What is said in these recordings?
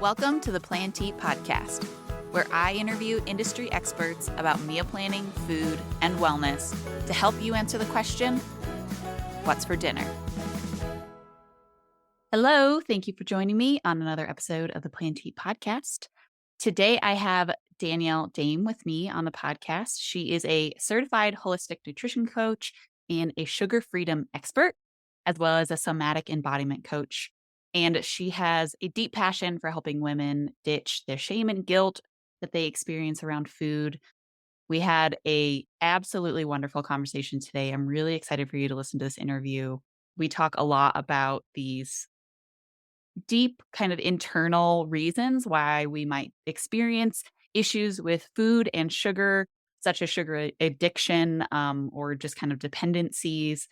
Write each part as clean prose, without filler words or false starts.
Welcome to the Plan to Eat podcast, where I interview industry experts about meal planning, food, and wellness to help you answer the question, what's for dinner? Hello, thank you for joining me on another episode of the Plan to Eat podcast. Today I have Danielle Daem with me on the podcast. She is a certified holistic nutrition coach and a sugar freedom expert, as well as a somatic embodiment coach. And she has a deep passion for helping women ditch their shame and guilt that they experience around food. We had a absolutely wonderful conversation today. I'm really excited for you to listen to this interview. We talk a lot about these deep kind of internal reasons why we might experience issues with food and sugar, such as sugar addiction, or just kind of dependencies.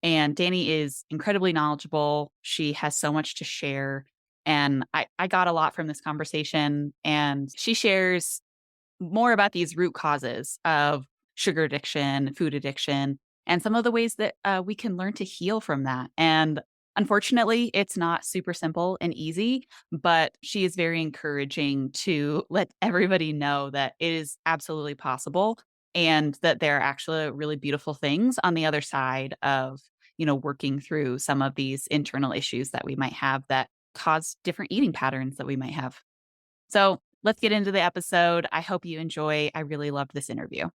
And Dani is incredibly knowledgeable. She has so much to share. And I got a lot from this conversation. And she shares more about these root causes of sugar addiction, food addiction, and some of the ways that we can learn to heal from that. And unfortunately, it's not super simple and easy, but she is very encouraging to let everybody know that it is absolutely possible and that there are actually really beautiful things on the other side of, working through some of these internal issues that we might have that cause different eating patterns that we might have. So let's get into the episode. I hope you enjoy. I really loved this interview.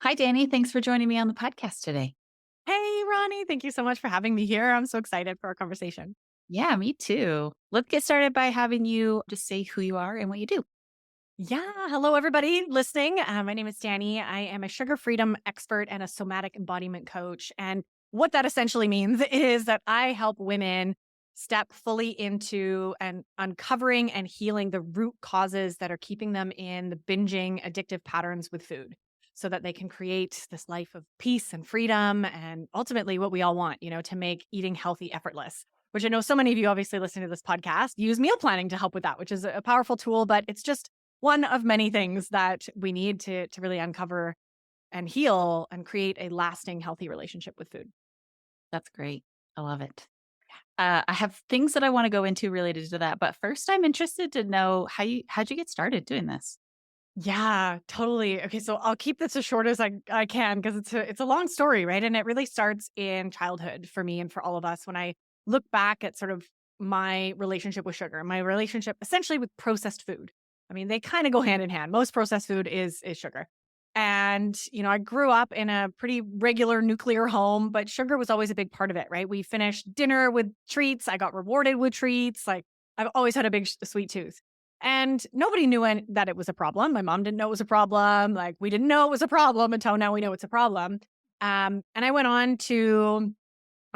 Hi, Dani. Thanks for joining me on the podcast today. Hey, Ronnie. Thank you so much for having me here. I'm so excited for our conversation. Yeah, me too. Let's get started by having you just say who you are and what you do. Yeah. Hello, everybody listening. My name is Dani. I am a sugar freedom expert and a somatic embodiment coach. And what that essentially means is that I help women step fully into and uncovering and healing the root causes that are keeping them in the binging addictive patterns with food so that they can create this life of peace and freedom and ultimately what we all want, to make eating healthy effortless, which I know so many of you obviously listening to this podcast use meal planning to help with that, which is a powerful tool, but it's just one of many things that we need to really uncover and heal and create a lasting, healthy relationship with food. That's great. I love it. I have things that I want to go into related to that, but first I'm interested to know how'd you get started doing this? Yeah, totally. Okay, so I'll keep this as short as I can because it's a long story, right? And it really starts in childhood for me and for all of us. When I look back at sort of my relationship with sugar, my relationship essentially with processed food. I mean, they kind of go hand in hand. Most processed food is sugar. And, I grew up in a pretty regular nuclear home, but sugar was always a big part of it, right? We finished dinner with treats. I got rewarded with treats. Like I've always had a big sweet tooth. And nobody knew that it was a problem. My mom didn't know it was a problem. Like we didn't know it was a problem until now we know it's a problem. And I went on to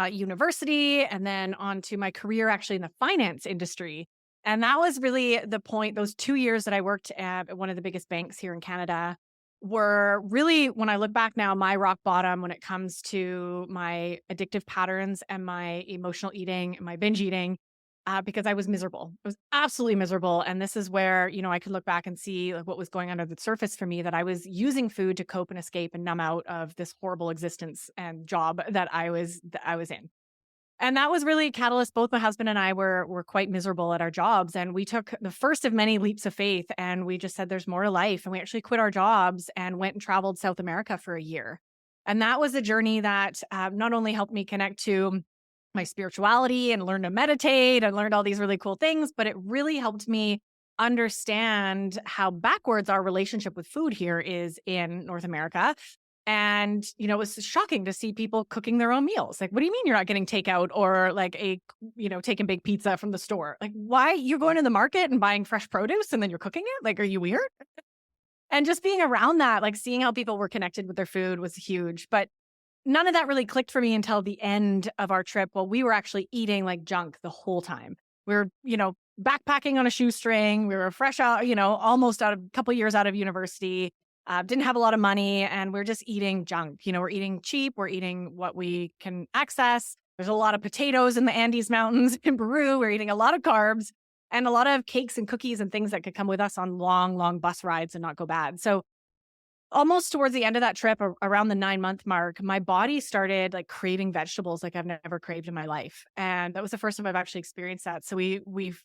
university and then on to my career actually in the finance industry. And that was really the point. Those 2 years that I worked at one of the biggest banks here in Canada were really, when I look back now, my rock bottom when it comes to my addictive patterns and my emotional eating and my binge eating, because I was miserable. I was absolutely miserable. And this is where, I could look back and see like what was going under the surface for me, that I was using food to cope and escape and numb out of this horrible existence and job that I was in. And that was really a catalyst. Both my husband and I were quite miserable at our jobs. And we took the first of many leaps of faith and we just said, there's more to life. And we actually quit our jobs and went and traveled South America for a year. And that was a journey that not only helped me connect to my spirituality and learn to meditate and learned all these really cool things, but it really helped me understand how backwards our relationship with food here is in North America. And, it was shocking to see people cooking their own meals. Like, what do you mean you're not getting takeout or like taking big pizza from the store? Like, why you're going to the market and buying fresh produce and then you're cooking it? Like, are you weird? And just being around that, like seeing how people were connected with their food was huge. But none of that really clicked for me until the end of our trip. Well, we were actually eating like junk the whole time. We were, backpacking on a shoestring. We were fresh out, almost out of a couple years out of university. Didn't have a lot of money and we're just eating junk. We're eating cheap. We're eating what we can access. There's a lot of potatoes in the Andes Mountains in Peru. We're eating a lot of carbs and a lot of cakes and cookies and things that could come with us on long, long bus rides and not go bad. So almost towards the end of that trip, around the 9-month mark, my body started like craving vegetables like I've never craved in my life. And that was the first time I've actually experienced that. So we've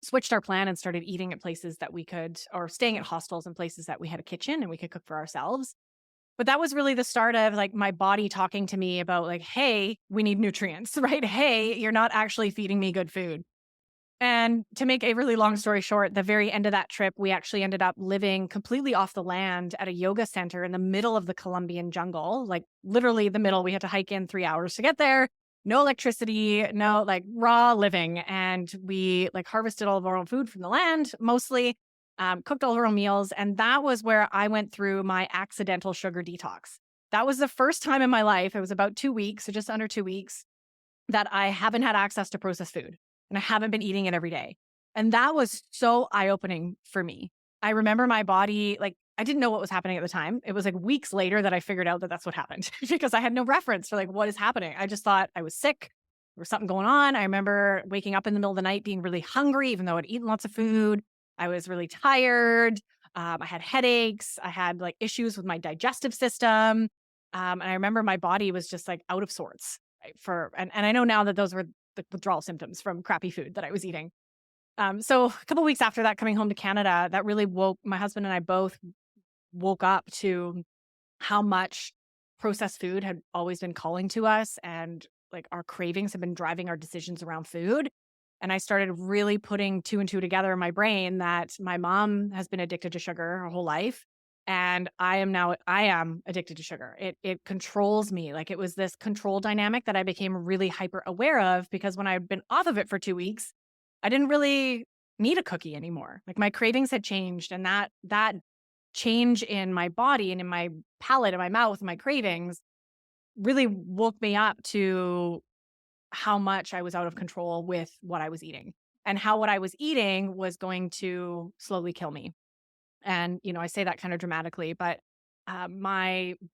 switched our plan and started eating at places that we could, or staying at hostels and places that we had a kitchen and we could cook for ourselves. But that was really the start of like my body talking to me about like, hey, we need nutrients, right? Hey, you're not actually feeding me good food. And to make a really long story short, the very end of that trip, we actually ended up living completely off the land at a yoga center in the middle of the Colombian jungle, like literally the middle. We had to hike in 3 hours to get there. No electricity, no like raw living. And we like harvested all of our own food from the land, mostly cooked all of our own meals. And that was where I went through my accidental sugar detox. That was the first time in my life. It was about 2 weeks, so just under 2 weeks, that I haven't had access to processed food and I haven't been eating it every day. And that was so eye opening for me. I remember my body, like, I didn't know what was happening at the time. It was like weeks later that I figured out that that's what happened because I had no reference for like what is happening. I just thought I was sick. There was something going on. I remember waking up in the middle of the night being really hungry, even though I'd eaten lots of food. I was really tired. I had headaches. I had like issues with my digestive system. And I remember my body was just like out of sorts, right, and I know now that those were the withdrawal symptoms from crappy food that I was eating. So a couple weeks after that, coming home to Canada, that really woke my husband and I both woke up to how much processed food had always been calling to us, and like our cravings have been driving our decisions around food. And I started really putting two and two together in my brain that my mom has been addicted to sugar her whole life. And I am addicted to sugar. It controls me. Like it was this control dynamic that I became really hyper aware of because when I'd been off of it for 2 weeks, I didn't really need a cookie anymore. Like my cravings had changed, and that change in my body and in my palate and my mouth and my cravings really woke me up to how much I was out of control with what I was eating and how what I was eating was going to slowly kill me. And, I say that kind of dramatically, but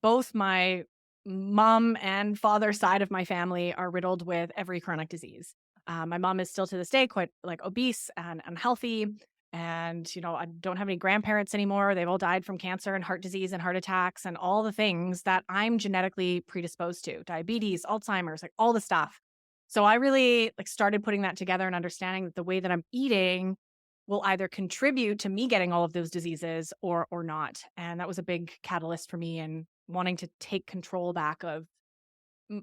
both my mom and father side of my family are riddled with every chronic disease. My mom is still to this day quite like obese and unhealthy. And, I don't have any grandparents anymore. They've all died from cancer and heart disease and heart attacks and all the things that I'm genetically predisposed to: diabetes, Alzheimer's, like all the stuff. So I really like started putting that together and understanding that the way that I'm eating will either contribute to me getting all of those diseases or not. And that was a big catalyst for me in wanting to take control back of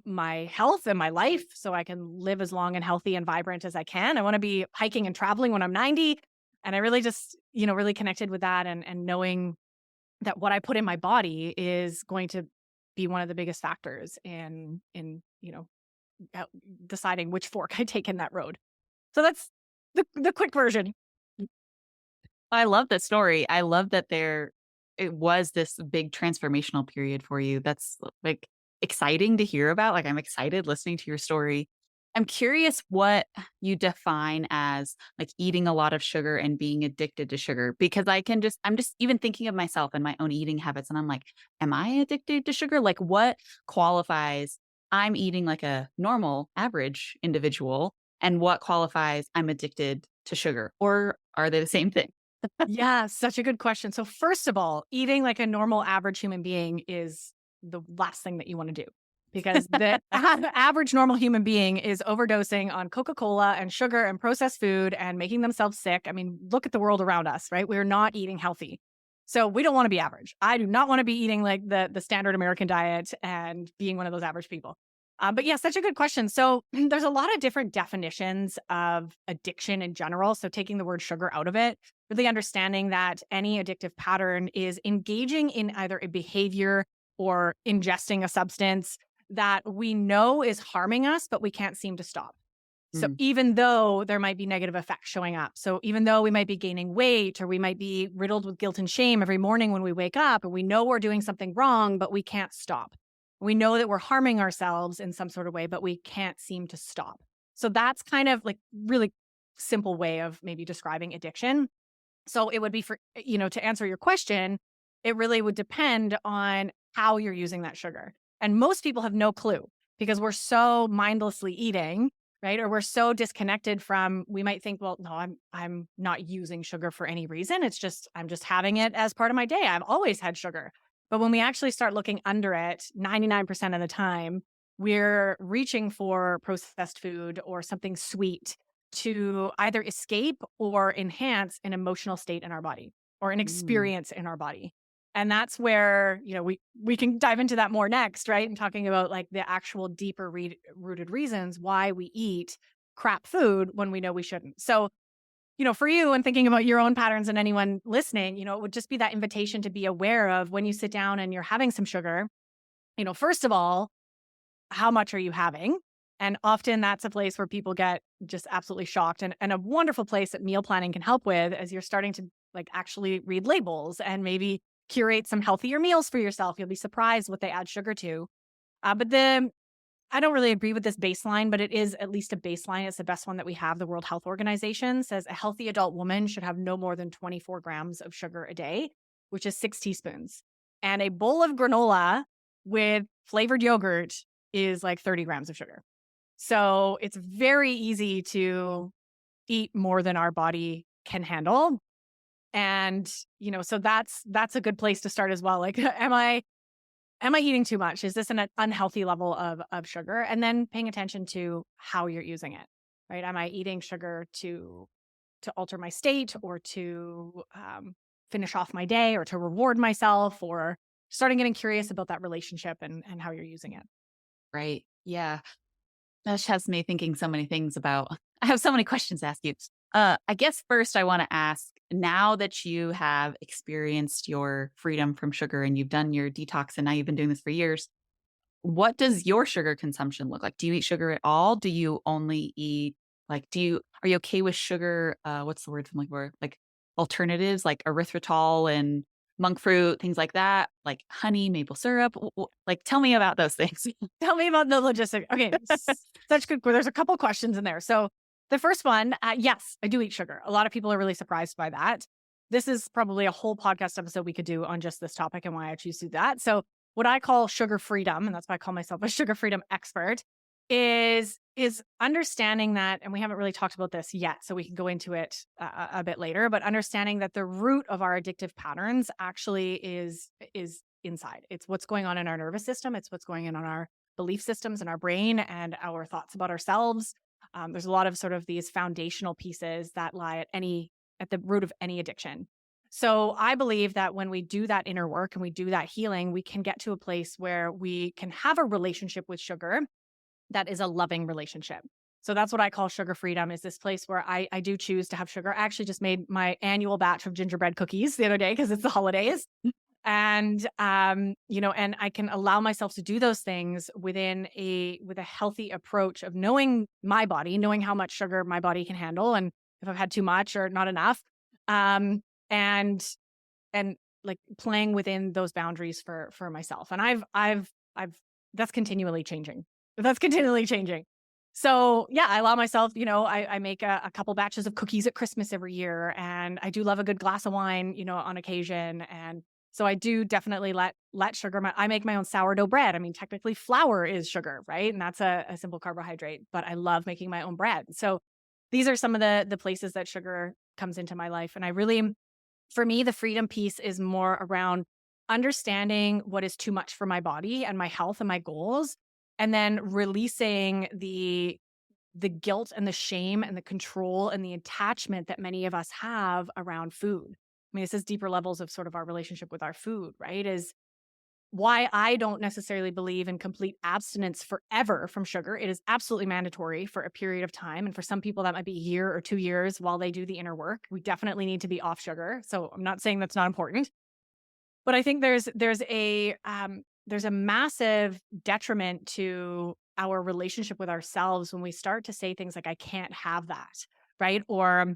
my health and my life so I can live as long and healthy and vibrant as I can. I want to be hiking and traveling when I'm 90. And I really just, really connected with that, and knowing that what I put in my body is going to be one of the biggest factors in deciding which fork I take in that road. So that's the quick version. I love that story. I love that it was this big transformational period for you. That's like exciting to hear about. Like I'm excited listening to your story. I'm curious what you define as like eating a lot of sugar and being addicted to sugar because I'm just even thinking of myself and my own eating habits and I'm like, am I addicted to sugar? Like what qualifies I'm eating like a normal average individual and what qualifies I'm addicted to sugar, or are they the same thing? Yeah, such a good question. So first of all, eating like a normal average human being is the last thing that you want to do because the average normal human being is overdosing on Coca-Cola and sugar and processed food and making themselves sick. I mean, look at the world around us, right? We're not eating healthy. So we don't want to be average. I do not want to be eating like the standard American diet and being one of those average people. But yeah, such a good question. So there's a lot of different definitions of addiction in general. So taking the word sugar out of it, really understanding that any addictive pattern is engaging in either a behavior or ingesting a substance that we know is harming us, but we can't seem to stop. So Mm. even though there might be negative effects showing up, so even though we might be gaining weight or we might be riddled with guilt and shame every morning when we wake up and we know we're doing something wrong, but we can't stop. We know that we're harming ourselves in some sort of way, but we can't seem to stop. So that's kind of like really simple way of maybe describing addiction. So it would be to answer your question, it really would depend on how you're using that sugar. And most people have no clue because we're so mindlessly eating, right? Or we're so disconnected from, we might think, well, no, I'm not using sugar for any reason. It's just, I'm just having it as part of my day. I've always had sugar. But when we actually start looking under it, 99% of the time, we're reaching for processed food or something sweet to either escape or enhance an emotional state in our body or an Mm, experience in our body. And that's where, we can dive into that more next, right? And talking about like the actual deeper rooted reasons why we eat crap food when we know we shouldn't. So, for you and thinking about your own patterns and anyone listening, it would just be that invitation to be aware of when you sit down and you're having some sugar, first of all, how much are you having? And often that's a place where people get just absolutely shocked, and a wonderful place that meal planning can help with as you're starting to like actually read labels and maybe curate some healthier meals for yourself. You'll be surprised what they add sugar to. But then I don't really agree with this baseline, but it is at least a baseline. It's the best one that we have. The World Health Organization says a healthy adult woman should have no more than 24 grams of sugar a day, which is 6 teaspoons. And a bowl of granola with flavored yogurt is like 30 grams of sugar. So it's very easy to eat more than our body can handle. And, so that's a good place to start as well. Like, am I eating too much? Is this an unhealthy level of sugar? And then paying attention to how you're using it, right? Am I eating sugar to alter my state or to finish off my day or to reward myself, or starting getting curious about that relationship and how you're using it? right. Yeah. That just has me thinking so many things about I have so many questions to ask you. I guess first I want to ask, now that you have experienced your freedom from sugar and you've done your detox and now you've been doing this for years, what does your sugar consumption look like? Do you eat sugar at all? Do you only eat are you okay with sugar? What's the word I'm looking for? Like alternatives like erythritol and monk fruit, things like that, like honey, maple syrup. Like, tell me about those things. Tell me about the logistics. Okay, such good. There's a couple questions in there. So the first one, yes, I do eat sugar. A lot of people are really surprised by that. This is probably a whole podcast episode we could do on just this topic and why I choose to do that. So what I call sugar freedom, and that's why I call myself a sugar freedom expert, is understanding that, and we haven't really talked about this yet, so we can go into it a bit later. But understanding that the root of our addictive patterns actually is inside. It's what's going on in our nervous system. It's what's going on our belief systems in our brain and our thoughts about ourselves. There's a lot of sort of these foundational pieces that lie at the root of any addiction. So I believe that when we do that inner work and we do that healing, we can get to a place where we can have a relationship with sugar that is a loving relationship. So that's what I call sugar freedom, is this place where I do choose to have sugar. I actually just made my annual batch of gingerbread cookies the other day because it's the holidays. And and I can allow myself to do those things with a healthy approach of knowing my body, knowing how much sugar my body can handle, and if I've had too much or not enough. Um and and like playing within those boundaries for myself. And I've that's continually changing. That's continually changing. So yeah, I allow myself, I make a couple batches of cookies at Christmas every year, and I do love a good glass of wine, on occasion. And so I do definitely let sugar. I make my own sourdough bread. I mean, technically, flour is sugar, right? And that's a simple carbohydrate. But I love making my own bread. So these are some of the places that sugar comes into my life, and I really, for me, the freedom piece is more around understanding what is too much for my body and my health and my goals, and then releasing the guilt and the shame and the control and the attachment that many of us have around food. I mean, this is deeper levels of sort of our relationship with our food, right? Is why I don't necessarily believe in complete abstinence forever from sugar. It is absolutely mandatory for a period of time. And for some people, that might be a year or 2 years while they do the inner work. We definitely need to be off sugar. So I'm not saying that's not important. But I think there's a massive detriment to our relationship with ourselves when we start to say things like, I can't have that, right? Or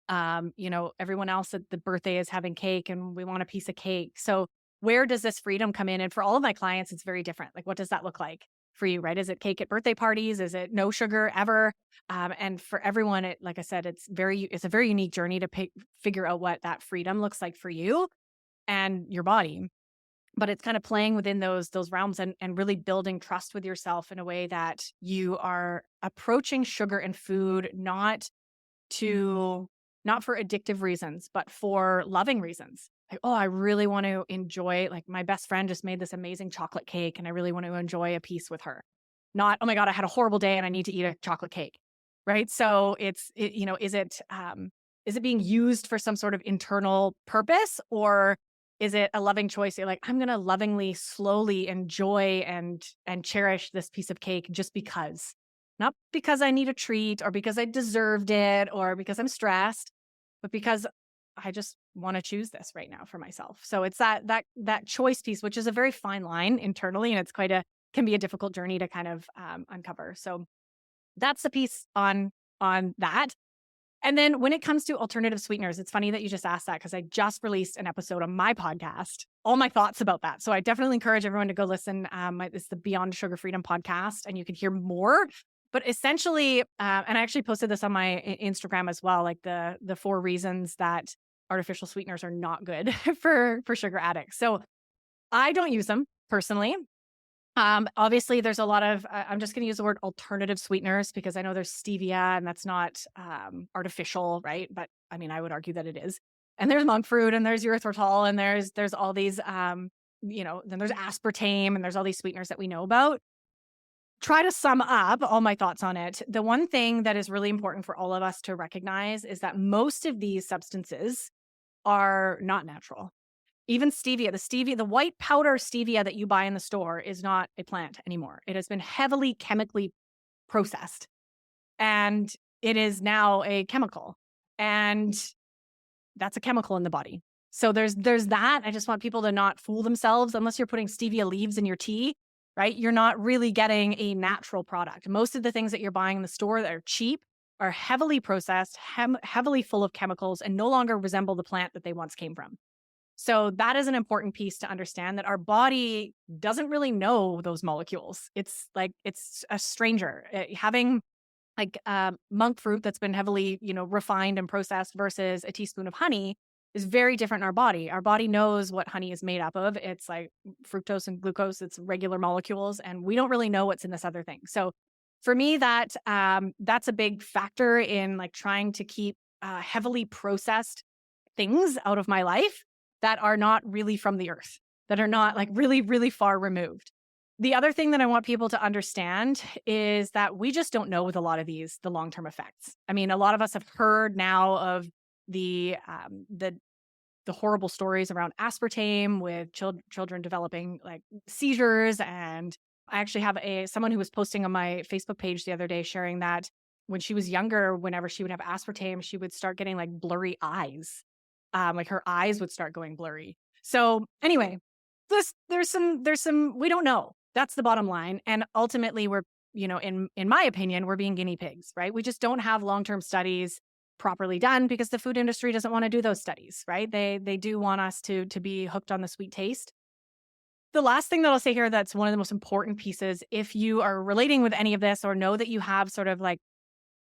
everyone else at the birthday is having cake and we want a piece of cake. So where does this freedom come in? And for all of my clients, it's very different. Like, what does that look like for you, right? Is it cake at birthday parties? Is it no sugar ever? And for everyone, like I said, it's a very unique journey to figure out what that freedom looks like for you and your body. But it's kind of playing within those realms and really building trust with yourself in a way that you are approaching sugar and food to not for addictive reasons, but for loving reasons. Like, oh, I really want to enjoy, like my best friend just made this amazing chocolate cake and I really want to enjoy a piece with her. Not, oh my God, I had a horrible day and I need to eat a chocolate cake. right? So is it being used for some sort of internal purpose, or is it a loving choice? You're like, I'm going to lovingly, slowly enjoy and cherish this piece of cake just because, not because I need a treat or because I deserved it or because I'm stressed, but because I just want to choose this right now for myself. So it's that choice piece, which is a very fine line internally, and it's can be a difficult journey to kind of uncover. So that's the piece on that. And then when it comes to alternative sweeteners, it's funny that you just asked that because I just released an episode on my podcast, all my thoughts about that. So I definitely encourage everyone to go listen. It's the Beyond Sugar Freedom podcast, and you can hear more. But essentially, and I actually posted this on my Instagram as well, like the 4 reasons that artificial sweeteners are not good for sugar addicts. So I don't use them personally. Obviously there's a lot of, I'm just going to use the word alternative sweeteners because I know there's stevia and that's not, artificial, right? But I mean, I would argue that it is. And there's monk fruit and there's erythritol and there's all these, then there's aspartame and there's all these sweeteners that we know about. Try to sum up all my thoughts on it. The one thing that is really important for all of us to recognize is that most of these substances are not natural. Even stevia, the white powder stevia that you buy in the store is not a plant anymore. It has been heavily chemically processed and it is now a chemical. And that's a chemical in the body. So there's that. I just want people to not fool themselves unless you're putting stevia leaves in your tea, right? You're not really getting a natural product. Most of the things that you're buying in the store that are cheap are heavily processed, heavily full of chemicals, and no longer resemble the plant that they once came from. So that is an important piece to understand, that our body doesn't really know those molecules. It's like, it's a stranger. Having like monk fruit that's been heavily, refined and processed versus a teaspoon of honey is very different in our body. Our body knows what honey is made up of. It's like fructose and glucose. It's regular molecules, and we don't really know what's in this other thing. So for me, that's a big factor in like trying to keep heavily processed things out of my life that are not really from the earth, that are not like really, really far removed. The other thing that I want people to understand is that we just don't know with a lot of these, the long-term effects. I mean, a lot of us have heard now of the horrible stories around aspartame with children developing like seizures. And I actually have someone who was posting on my Facebook page the other day sharing that when she was younger, whenever she would have aspartame, she would start getting like blurry eyes. Like her eyes would start going blurry. So anyway, there's some we don't know. That's the bottom line. And ultimately we're, in my opinion, we're being guinea pigs, right? We just don't have long-term studies properly done because the food industry doesn't want to do those studies, right? They do want us to be hooked on the sweet taste. The last thing that I'll say here that's one of the most important pieces, if you are relating with any of this or know that you have sort of like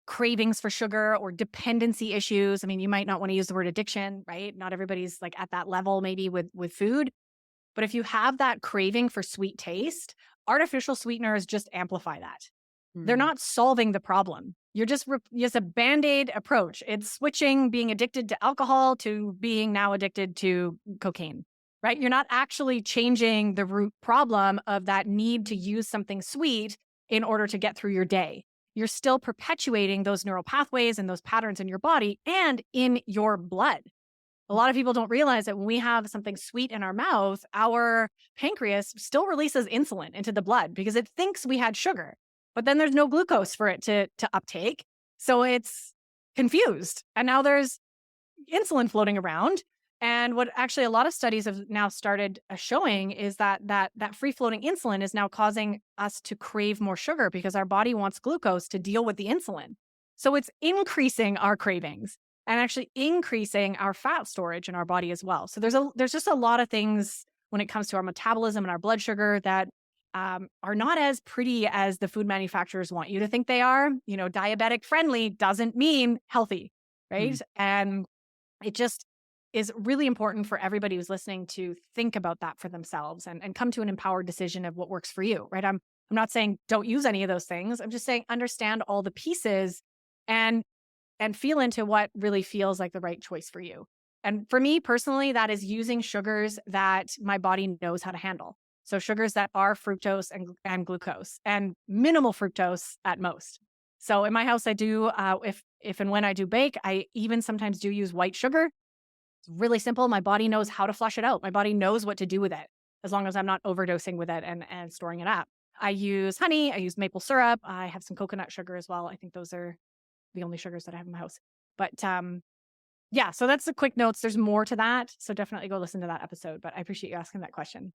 cravings for sugar or dependency issues. I mean, you might not want to use the word addiction, right? Not everybody's like at that level maybe with food. But if you have that craving for sweet taste, artificial sweeteners just amplify that. They're not solving the problem. You're just a Band-Aid approach. It's switching being addicted to alcohol to being now addicted to cocaine, right? You're not actually changing the root problem of that need to use something sweet in order to get through your day. You're still perpetuating those neural pathways and those patterns in your body and in your blood. A lot of people don't realize that when we have something sweet in our mouth, our pancreas still releases insulin into the blood because it thinks we had sugar, but then there's no glucose for it to uptake. So it's confused. And now there's insulin floating around. And what actually a lot of studies have now started showing is that free floating insulin is now causing us to crave more sugar because our body wants glucose to deal with the insulin. So it's increasing our cravings and actually increasing our fat storage in our body as well. So there's just a lot of things when it comes to our metabolism and our blood sugar that are not as pretty as the food manufacturers want you to think they are. Diabetic friendly doesn't mean healthy, right? And it just is really important for everybody who's listening to think about that for themselves and come to an empowered decision of what works for you, right? I'm not saying don't use any of those things. I'm just saying understand all the pieces and feel into what really feels like the right choice for you. And for me personally, that is using sugars that my body knows how to handle. So sugars that are fructose and glucose and minimal fructose at most. So in my house, I do, if and when I do bake, I even sometimes do use white sugar. It's really simple. My body knows how to flush it out. My body knows what to do with it as long as I'm not overdosing with it and storing it up. I use honey. I use maple syrup. I have some coconut sugar as well. I think those are the only sugars that I have in my house. But yeah, so that's the quick notes. There's more to that. So definitely go listen to that episode. But I appreciate you asking that question.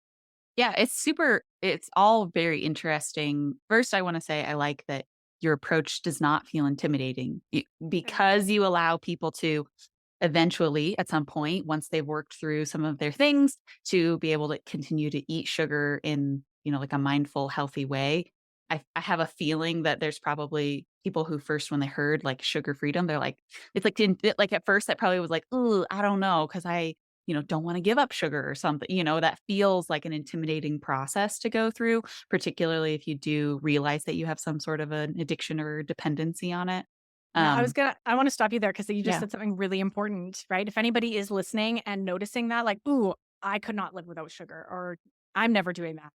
Yeah, it's all very interesting. First, I wanna say I like that your approach does not feel intimidating. Mm. Because you allow people to eventually, at some point, once they've worked through some of their things, to be able to continue to eat sugar in, like a mindful, healthy way. I have a feeling that there's probably people who first when they heard, like, sugar freedom, they're like it's like didn't like, at first, that probably was like, "Ooh, I don't know, because I don't wanna give up sugar or something." That feels like an intimidating process to go through, particularly if you do realize that you have some sort of an addiction or dependency on it. Yeah, Um, I want to stop you there because you just yeah, said something really important, right? If anybody is listening and noticing that, like, ooh, I could not live without sugar, or I'm never doing that.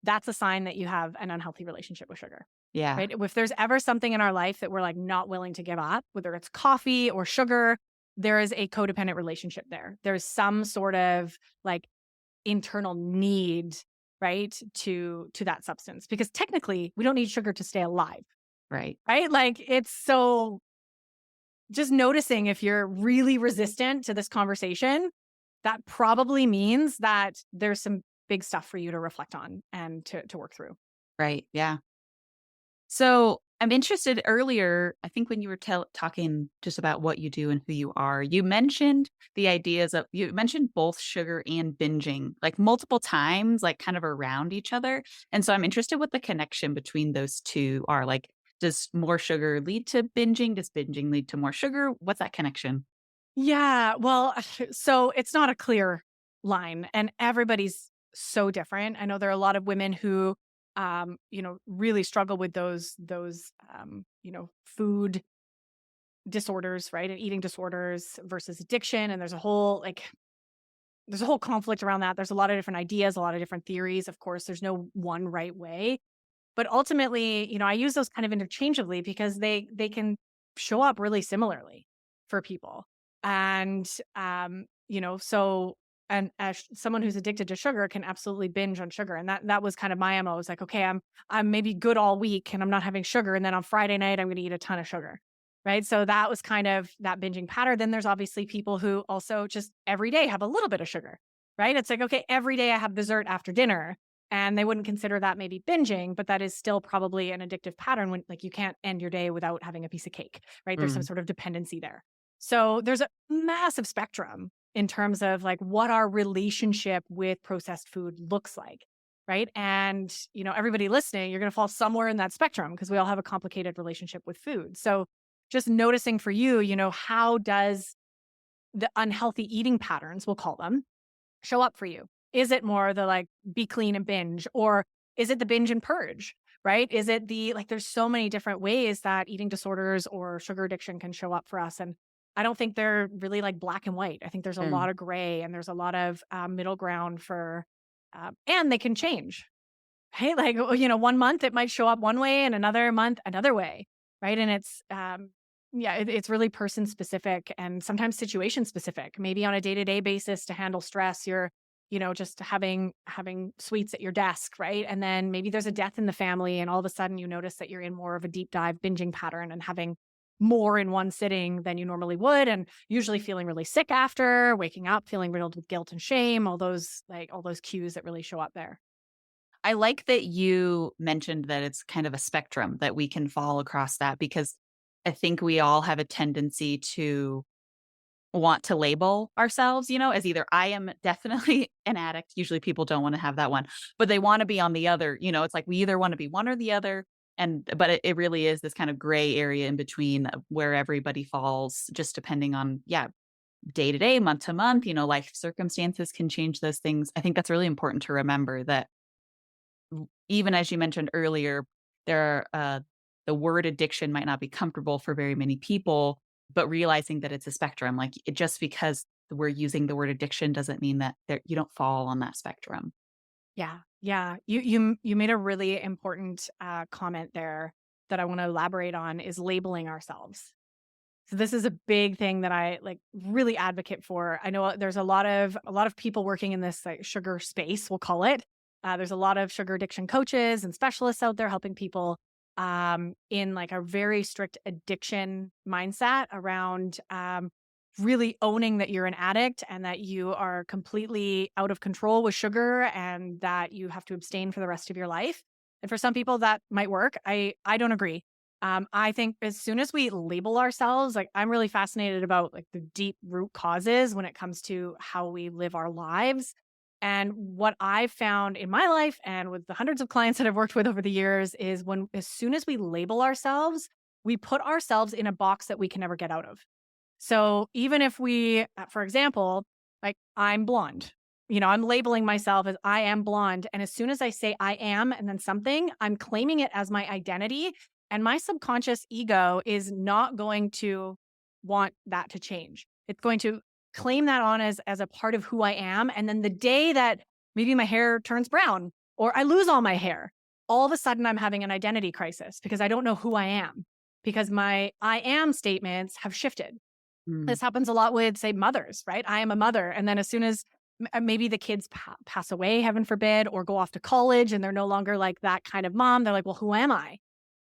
That's a sign that you have an unhealthy relationship with sugar, yeah, right? If there's ever something in our life that we're like not willing to give up, whether it's coffee or sugar, there is a codependent relationship there. There's some sort of like internal need, right, to that substance. Because technically, we don't need sugar to stay alive, right. right? Like it's so just noticing if you're really resistant to this conversation, that probably means that there's some big stuff for you to reflect on and to work through. Right, yeah. So, I'm interested earlier, I think when you were talking just about what you do and who you are, you mentioned both sugar and binging, like, multiple times, like, kind of around each other, and so I'm interested what the connection between those 2 are, like, does more sugar lead to binging? Does binging lead to more sugar? What's that connection? Yeah, well, so it's not a clear line and everybody's so different. I know there are a lot of women who really struggle with those food disorders, right? And eating disorders versus addiction and there's a whole conflict around that. There's a lot of different ideas, a lot of different theories. Of course, there's no one right way. But ultimately, I use those kind of interchangeably because they can show up really similarly for people. And so and as someone who's addicted to sugar can absolutely binge on sugar. And that was kind of my MO. I was like, okay, I'm maybe good all week and I'm not having sugar. And then on Friday night, I'm gonna eat a ton of sugar. Right. So that was kind of that binging pattern. Then there's obviously people who also just every day have a little bit of sugar. Right. It's like, okay, every day I have dessert after dinner and they wouldn't consider that maybe binging, but that is still probably an addictive pattern when like you can't end your day without having a piece of cake, right? There's some Mm, sort of dependency there. So there's a massive spectrum in terms of like what our relationship with processed food looks like. Right. And, everybody listening, you're going to fall somewhere in that spectrum because we all have a complicated relationship with food. So just noticing for you, how does the unhealthy eating patterns, we'll call them, show up for you? Is it more the like be clean and binge, or is it the binge and purge? Right? Is it there's so many different ways that eating disorders or sugar addiction can show up for us. And I don't think they're really like black and white. I think there's a mm. lot of gray and there's a lot of middle ground and they can change. Hey, like, one month it might show up one way and another month another way, right? And it's really person specific and sometimes situation specific. Maybe on a day-to-day basis to handle stress, you're, just having sweets at your desk, right? And then maybe there's a death in the family and all of a sudden you notice that you're in more of a deep dive binging pattern and having more in one sitting than you normally would and usually feeling really sick after, waking up feeling riddled with guilt and shame, all those cues that really show up there. I like that you mentioned that it's kind of a spectrum that we can fall across that because I think we all have a tendency to want to label ourselves, as either I am definitely an addict. Usually people don't want to have that one, but they want to be on the other. It's like we either want to be one or the other. But it really is this kind of gray area in between where everybody falls, just depending on, yeah, day to day, month to month, life circumstances can change those things. I think that's really important to remember that even as you mentioned earlier, there are, the word addiction might not be comfortable for very many people, but realizing that it's a spectrum, like just because we're using the word addiction doesn't mean that you don't fall on that spectrum. Yeah, yeah. You made a really important comment there. that I want to elaborate on is labeling ourselves. So this is a big thing that I like really advocate for. I know there's a lot of people working in this like sugar space, we'll call it. There's a lot of sugar addiction coaches and specialists out there helping people in like a very strict addiction mindset around really owning that you're an addict and that you are completely out of control with sugar and that you have to abstain for the rest of your life. And for some people that might work. I don't agree. I think as soon as we label ourselves, like I'm really fascinated about like the deep root causes when it comes to how we live our lives. And what I've found in my life and with the hundreds of clients that I've worked with over the years is when as soon as we label ourselves, we put ourselves in a box that we can never get out of. So even if we, for example, like I'm blonde, I'm labeling myself as I am blonde. And as soon as I say I am and then something, I'm claiming it as my identity. And my subconscious ego is not going to want that to change. It's going to claim that on as a part of who I am. And then the day that maybe my hair turns brown or I lose all my hair, all of a sudden I'm having an identity crisis because I don't know who I am because my I am statements have shifted. Mm. This happens a lot with, say, mothers, right? I am a mother. And then as soon as maybe the kids pass away, heaven forbid, or go off to college and they're no longer like that kind of mom, they're like, well, who am I?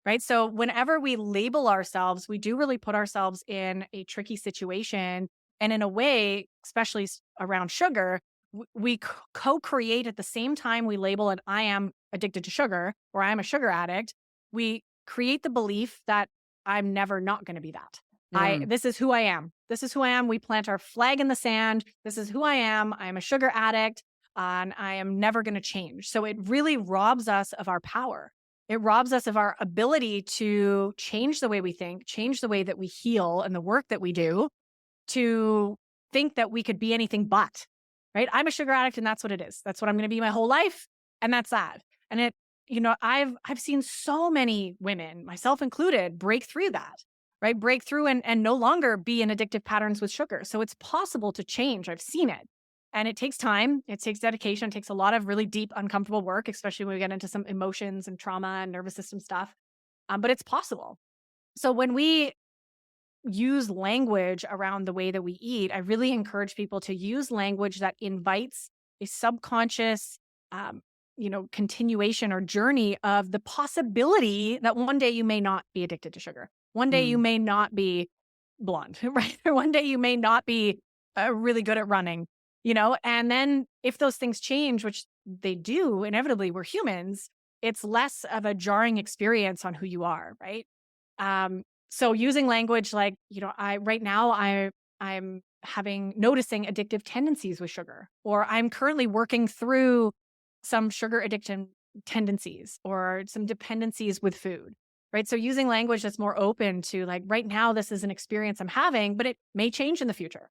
Right. So whenever we label ourselves, we do really put ourselves in a tricky situation. And in a way, especially around sugar, we co create at the same time we label it, I am addicted to sugar or I'm a sugar addict. We create the belief that I'm never not going to be that. Mm. This is who I am. This is who I am. We plant our flag in the sand. This is who I am. I am a sugar addict and I am never going to change. So it really robs us of our power. It robs us of our ability to change the way we think, change the way that we heal and the work that we do to think that we could be anything but, right? I'm a sugar addict and that's what it is. That's what I'm going to be my whole life. And that's that. And I've seen so many women, myself included, break through that, right? Break through and no longer be in addictive patterns with sugar. So it's possible to change. I've seen it. And it takes time. It takes dedication. It takes a lot of really deep, uncomfortable work, especially when we get into some emotions and trauma and nervous system stuff. But it's possible. So when we use language around the way that we eat, I really encourage people to use language that invites a subconscious, continuation or journey of the possibility that one day you may not be addicted to sugar. One day you Mm. may not be blonde, right? Or one day you may not be really good at running, and then if those things change, which they do, inevitably, we're humans, it's less of a jarring experience on who you are, right? So using language like, right now I'm noticing addictive tendencies with sugar, or I'm currently working through some sugar addiction tendencies or some dependencies with food. Right. So using language that's more open to like right now, this is an experience I'm having, but it may change in the future.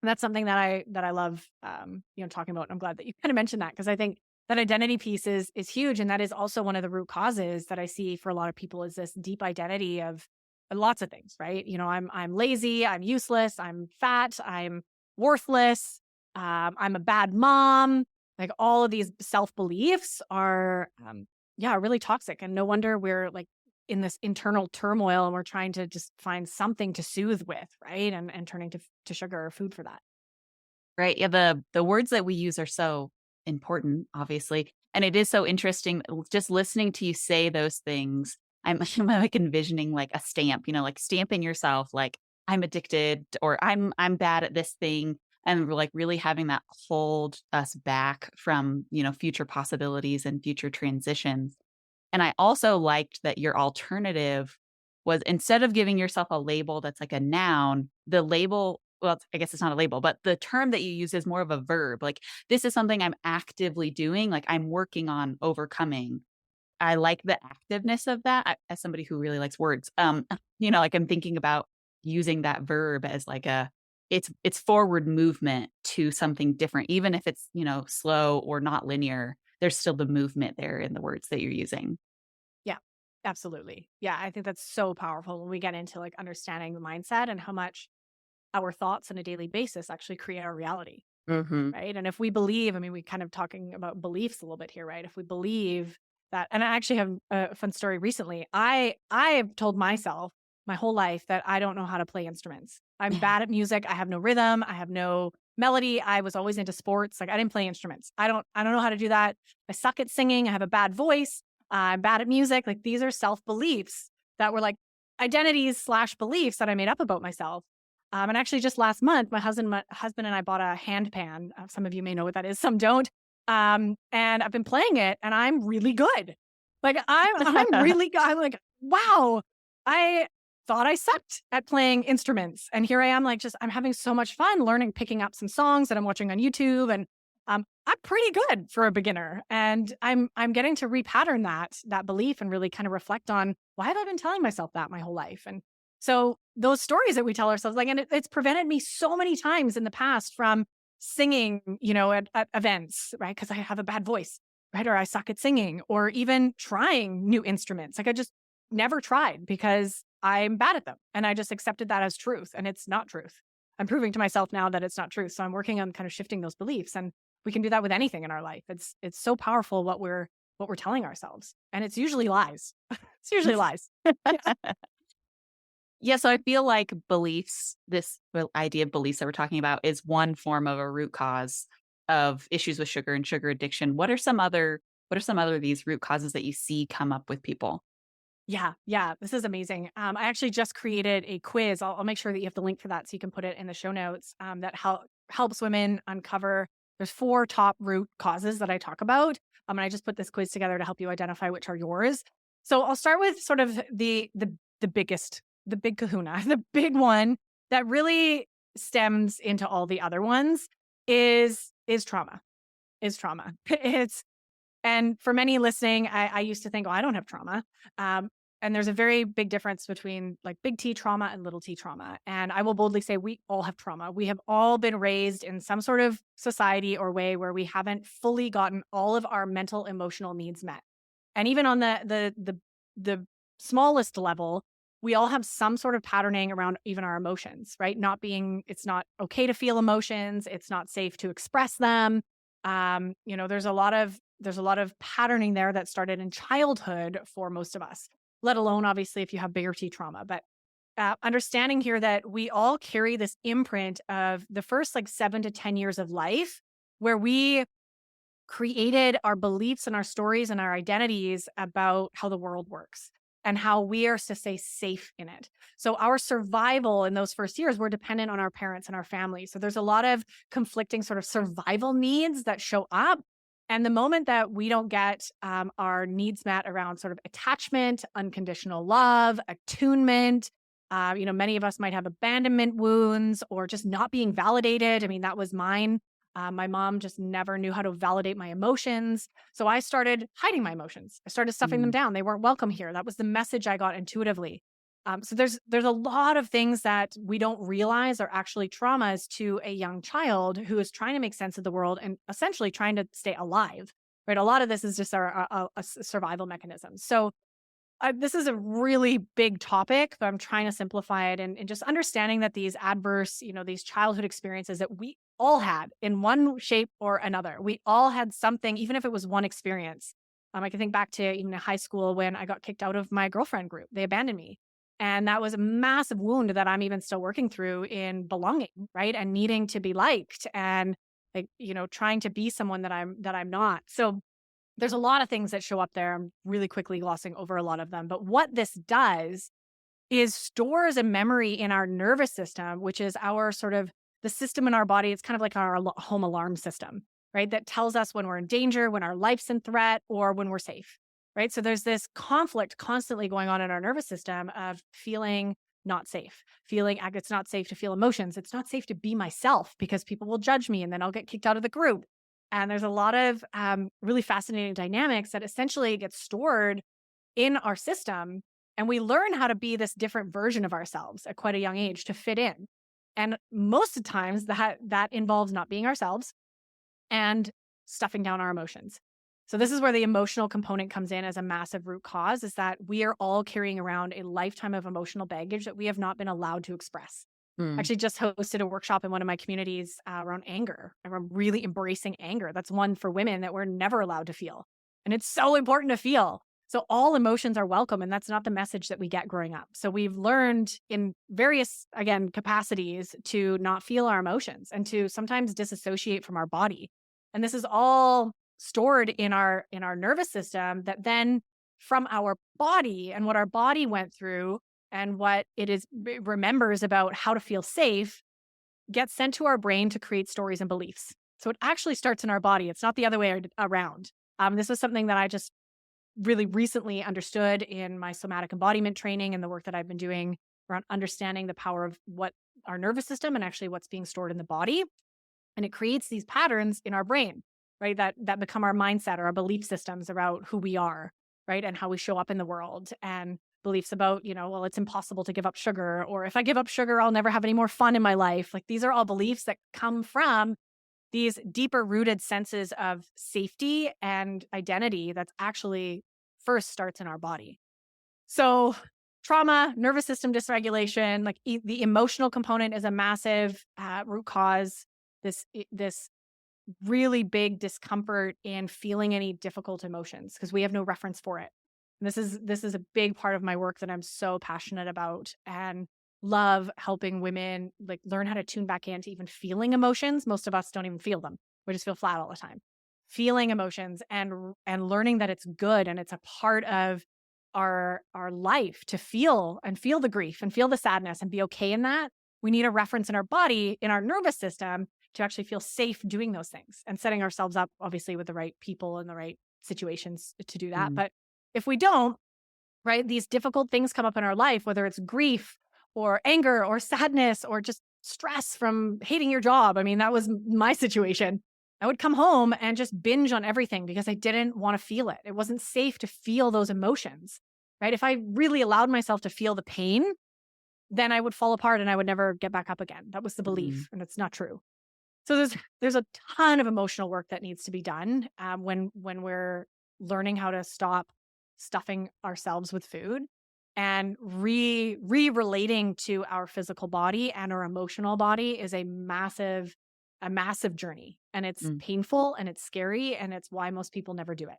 And that's something that I love talking about. And I'm glad that you kind of mentioned that because I think that identity piece is huge. And that is also one of the root causes that I see for a lot of people is this deep identity of lots of things, right? I'm lazy, I'm useless, I'm fat, I'm worthless, I'm a bad mom. Like all of these self-beliefs are really toxic. And no wonder we're like in this internal turmoil and we're trying to just find something to soothe with, right? And turning to sugar or food for that. Right. Yeah. The words that we use are so important, obviously. And it is so interesting just listening to you say those things. I'm like envisioning like a stamp, like stamping yourself like I'm addicted or I'm bad at this thing. And we're like really having that hold us back from, future possibilities and future transitions. And I also liked that your alternative was instead of giving yourself a label that's like a noun, the label, well, I guess it's not a label, but the term that you use is more of a verb. Like, this is something I'm actively doing, like I'm working on overcoming. I like the activeness of that as somebody who really likes words. Like I'm thinking about using that verb as like it's forward movement to something different, even if it's, slow or not linear. There's still the movement there in the words that you're using. Yeah, absolutely. Yeah, I think that's so powerful when we get into like understanding the mindset and how much our thoughts on a daily basis actually create our reality. Mhm. Right. And if we believe, I mean, we kind of talking about beliefs a little bit here, right? If we believe that. And I actually have a fun story recently. I have told myself my whole life that I don't know how to play instruments. I'm bad at music. I have no rhythm. I have no melody. I was always into sports. Like I didn't play instruments. I don't know how to do that. I suck at singing. I have a bad voice. I'm bad at music. Like these are self-beliefs that were like identities/beliefs that I made up about myself. And actually just last month, my husband and I bought a hand pan. Some of you may know what that is. Some don't. And I've been playing it and I'm really good. Like I'm really good. I'm like, wow, I thought I sucked at playing instruments. And here I am, like I'm having so much fun learning, picking up some songs that I'm watching on YouTube. And I'm pretty good for a beginner. And I'm getting to repattern that belief and really kind of reflect on why have I been telling myself that my whole life? And so those stories that we tell ourselves, like, and it's prevented me so many times in the past from singing, at events, right? Because I have a bad voice, right? Or I suck at singing, or even trying new instruments. Like I just never tried because I'm bad at them. And I just accepted that as truth. And it's not truth. I'm proving to myself now that it's not truth. So I'm working on kind of shifting those beliefs. And we can do that with anything in our life. It's so powerful what we're telling ourselves. And it's usually lies. It's usually lies. Yeah, so I feel like beliefs, this idea of beliefs that we're talking about is one form of a root cause of issues with sugar and sugar addiction. What are some other of these root causes that you see come up with people? Yeah, yeah, this is amazing. I actually just created a quiz. I'll make sure that you have the link for that so you can put it in the show notes. That helps women uncover. There's 4 top root causes that I talk about. And I just put this quiz together to help you identify which are yours. So I'll start with sort of the biggest, the big Kahuna, the big one that really stems into all the other ones is trauma. Is trauma. It's and for many listening, I used to think, oh, I don't have trauma. And there's a very big difference between like big T trauma and little t trauma. And I will boldly say we all have trauma. We have all been raised in some sort of society or way where we haven't fully gotten all of our mental, emotional needs met. And even on the smallest level, we all have some sort of patterning around even our emotions, right? It's not okay to feel emotions. It's not safe to express them. There's a lot of patterning there that started in childhood for most of us, let alone obviously if you have bigger T trauma. But understanding here that we all carry this imprint of the first like 7 to 10 years of life where we created our beliefs and our stories and our identities about how the world works and how we are to stay safe in it. So our survival in those first years, we're dependent on our parents and our family. So there's a lot of conflicting sort of survival needs that show up. And the moment that we don't get our needs met around sort of attachment, unconditional love, attunement, many of us might have abandonment wounds or just not being validated. I mean, that was mine. My mom just never knew how to validate my emotions. So I started hiding my emotions. I started stuffing them Mm. down. They weren't welcome here. That was the message I got intuitively. So there's a lot of things that we don't realize are actually traumas to a young child who is trying to make sense of the world and essentially trying to stay alive. Right. A lot of this is just a survival mechanism. So this is a really big topic, but I'm trying to simplify it and just understanding that these adverse, these childhood experiences that we all had in one shape or another. We all had something, even if it was one experience. I can think back to even high school when I got kicked out of my girlfriend group. They abandoned me. And that was a massive wound that I'm even still working through in belonging, right? And needing to be liked and like, trying to be someone that I'm not. So there's a lot of things that show up there. I'm really quickly glossing over a lot of them. But what this does is stores a memory in our nervous system, which is our sort of the system in our body. It's kind of like our home alarm system, right? That tells us when we're in danger, when our life's in threat, or when we're safe, right? So there's this conflict constantly going on in our nervous system of feeling not safe, feeling like it's not safe to feel emotions. It's not safe to be myself because people will judge me and then I'll get kicked out of the group. And there's a lot of really fascinating dynamics that essentially get stored in our system. And we learn how to be this different version of ourselves at quite a young age to fit in. And most of the times that involves not being ourselves and stuffing down our emotions. So this is where the emotional component comes in as a massive root cause, is that we are all carrying around a lifetime of emotional baggage that we have not been allowed to express. Mm. Actually just hosted a workshop in one of my communities around anger, around really embracing anger. That's one for women that we're never allowed to feel. And it's so important to feel. So all emotions are welcome. And that's not the message that we get growing up. So we've learned in various, again, capacities to not feel our emotions and to sometimes disassociate from our body. And this is all stored in our nervous system that then from our body and what our body went through and what it remembers about how to feel safe gets sent to our brain to create stories and beliefs. So it actually starts in our body. It's not the other way around. This is something that I just really recently understood in my somatic embodiment training and the work that I've been doing around understanding the power of what our nervous system and actually what's being stored in the body. And it creates these patterns in our brain, right? That become our mindset or our belief systems about who we are, right? And how we show up in the world and beliefs about, well, it's impossible to give up sugar, or if I give up sugar, I'll never have any more fun in my life. Like these are all beliefs that come from these deeper rooted senses of safety and identity that's actually first starts in our body. So trauma, nervous system dysregulation, like the emotional component is a massive root cause. This really big discomfort in feeling any difficult emotions because we have no reference for it. And this is a big part of my work that I'm so passionate about and love helping women like learn how to tune back into even feeling emotions. Most of us don't even feel them. We just feel flat all the time. Feeling emotions and learning that it's good and it's a part of our life to feel the grief and feel the sadness and be okay in that. We need a reference in our body, in our nervous system to actually feel safe doing those things and setting ourselves up, obviously, with the right people and the right situations to do that. Mm. But if we don't, right, these difficult things come up in our life, whether it's grief or anger or sadness or just stress from hating your job. I mean, that was my situation. I would come home and just binge on everything because I didn't want to feel it. It wasn't safe to feel those emotions, right? If I really allowed myself to feel the pain, then I would fall apart and I would never get back up again. That was the Mm. belief, and it's not true. So there's a ton of emotional work that needs to be done when we're learning how to stop stuffing ourselves with food and relating to our physical body and our emotional body is a massive journey, and it's Mm. painful and it's scary, and it's why most people never do it.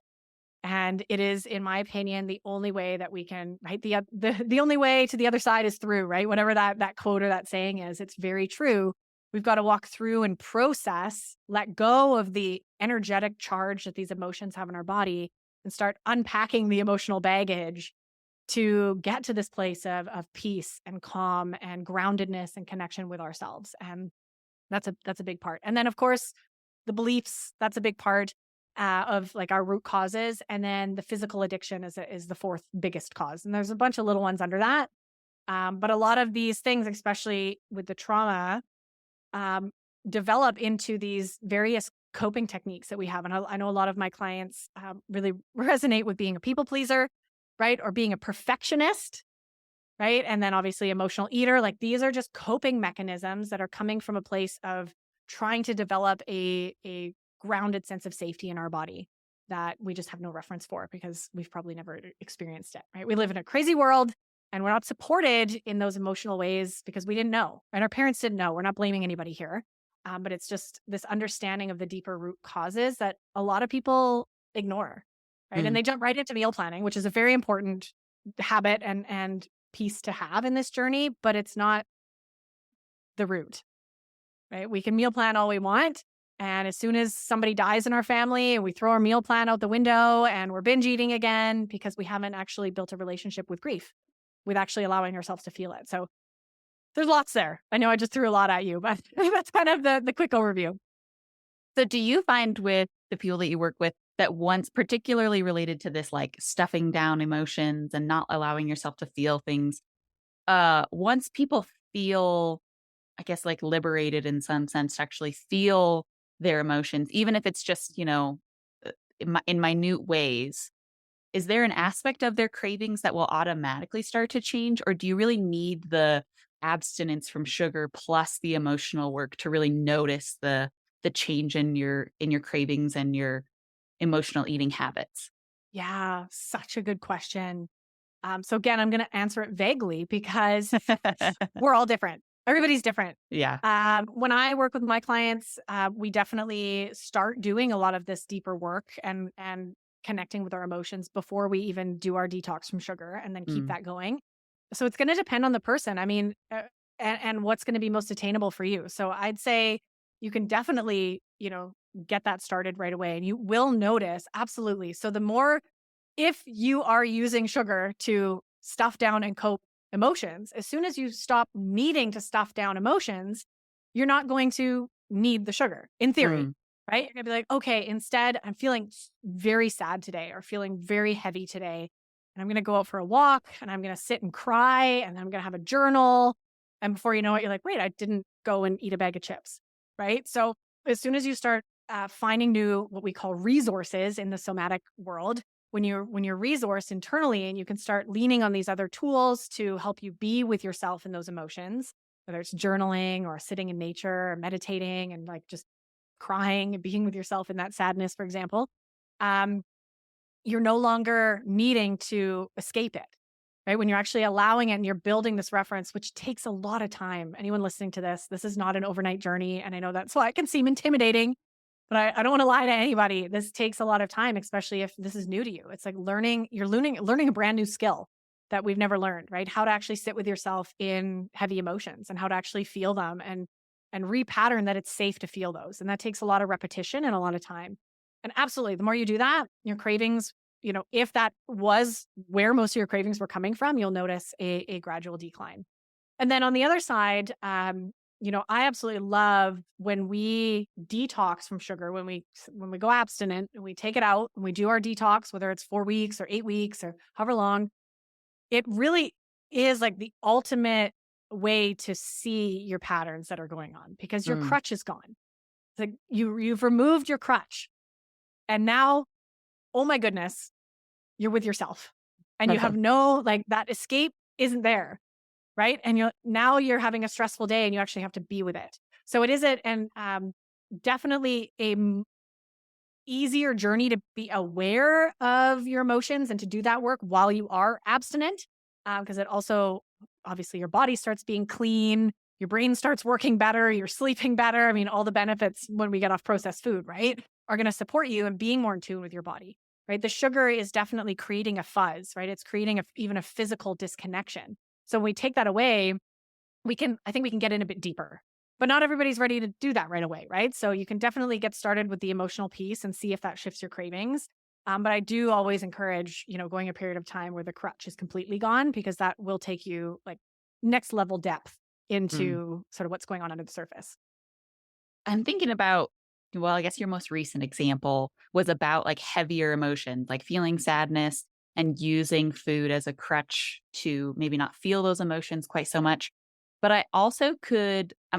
And it is, in my opinion, the only way that we can, right? The only way to the other side is through, right? Whatever that quote or that saying is, it's very true. We've got to walk through and process, let go of the energetic charge that these emotions have in our body and start unpacking the emotional baggage to get to this place of peace and calm and groundedness and connection with ourselves. And that's a big part. And then, of course, the beliefs, that's a big part of like our root causes. And then the physical addiction is the fourth biggest cause. And there's a bunch of little ones under that. But a lot of these things, especially with the trauma, um, develop into these various coping techniques that we have. And I know a lot of my clients really resonate with being a people pleaser, right? Or being a perfectionist, right? And then obviously emotional eater. Like these are just coping mechanisms that are coming from a place of trying to develop a grounded sense of safety in our body that we just have no reference for because we've probably never experienced it, right? We live in a crazy world and we're not supported in those emotional ways because we didn't know, and our parents didn't know. We're not blaming anybody here. But it's just this understanding of the deeper root causes that a lot of people ignore, right? And Mm. they jump right into meal planning, which is a very important habit and piece to have in this journey, but it's not the root, right? We can meal plan all we want. And as soon as somebody dies in our family, we throw our meal plan out the window and we're binge eating again because we haven't actually built a relationship with grief, with actually allowing ourselves to feel it. So there's lots there. I know I just threw a lot at you, but that's kind of the quick overview. So do you find with the people that you work with that once particularly related to this, like stuffing down emotions and not allowing yourself to feel things, once people feel, I guess, like liberated in some sense to actually feel their emotions, even if it's just, in minute ways, is there an aspect of their cravings that will automatically start to change? Or do you really need the abstinence from sugar plus the emotional work to really notice the change in your cravings and your emotional eating habits? Yeah, such a good question. So again, I'm going to answer it vaguely because we're all different. Everybody's different. Yeah. When I work with my clients, we definitely start doing a lot of this deeper work and connecting with our emotions before we even do our detox from sugar and then keep Mm, that going. So it's going to depend on the person. I mean, and what's going to be most attainable for you. So I'd say you can definitely, get that started right away and you will notice. Absolutely. So the more, if you are using sugar to stuff down and cope emotions, as soon as you stop needing to stuff down emotions, you're not going to need the sugar in theory, mm, right? You're going to be like, okay, instead, I'm feeling very sad today or feeling very heavy today. And I'm going to go out for a walk and I'm going to sit and cry and I'm going to have a journal. And before you know it, you're like, wait, I didn't go and eat a bag of chips, right? So as soon as you start finding new, what we call resources in the somatic world, when you're resourced internally and you can start leaning on these other tools to help you be with yourself in those emotions, whether it's journaling or sitting in nature or meditating and like just crying and being with yourself in that sadness, for example, um, you're no longer needing to escape it, right? When you're actually allowing it and you're building this reference, which takes a lot of time. Anyone listening to this is not an overnight journey. And I know that's why it can seem intimidating, but I don't want to lie to anybody. This takes a lot of time, especially if this is new to you. It's like learning a brand new skill that we've never learned, right? How to actually sit with yourself in heavy emotions and how to actually feel them and repattern that it's safe to feel those. And that takes a lot of repetition and a lot of time. And absolutely, the more you do that, your cravings, if that was where most of your cravings were coming from, you'll notice a gradual decline. And then on the other side, I absolutely love when we detox from sugar, when we go abstinent and we take it out and we do our detox, whether it's 4 weeks or 8 weeks or however long, it really is like the ultimate way to see your patterns that are going on because your mm. crutch is gone. It's like you've removed your crutch and now, oh my goodness, you're with yourself and you have no, like, that escape isn't there. Right. And now you're having a stressful day and you actually have to be with it. So it is definitely easier journey to be aware of your emotions and to do that work while you are abstinent. Because it also, obviously, your body starts being clean, your brain starts working better, you're sleeping better. I mean, all the benefits when we get off processed food, right, are going to support you in being more in tune with your body. Right. The sugar is definitely creating a fuzz, right? It's creating even a physical disconnection. So when we take that away, I think we can get in a bit deeper. But not everybody's ready to do that right away, right? So you can definitely get started with the emotional piece and see if that shifts your cravings. But I do always encourage, going a period of time where the crutch is completely gone because that will take you like next level depth Mm. into sort of what's going on under the surface. I'm thinking about, well, I guess your most recent example was about like heavier emotions, like feeling sadness and using food as a crutch to maybe not feel those emotions quite so much. But I'm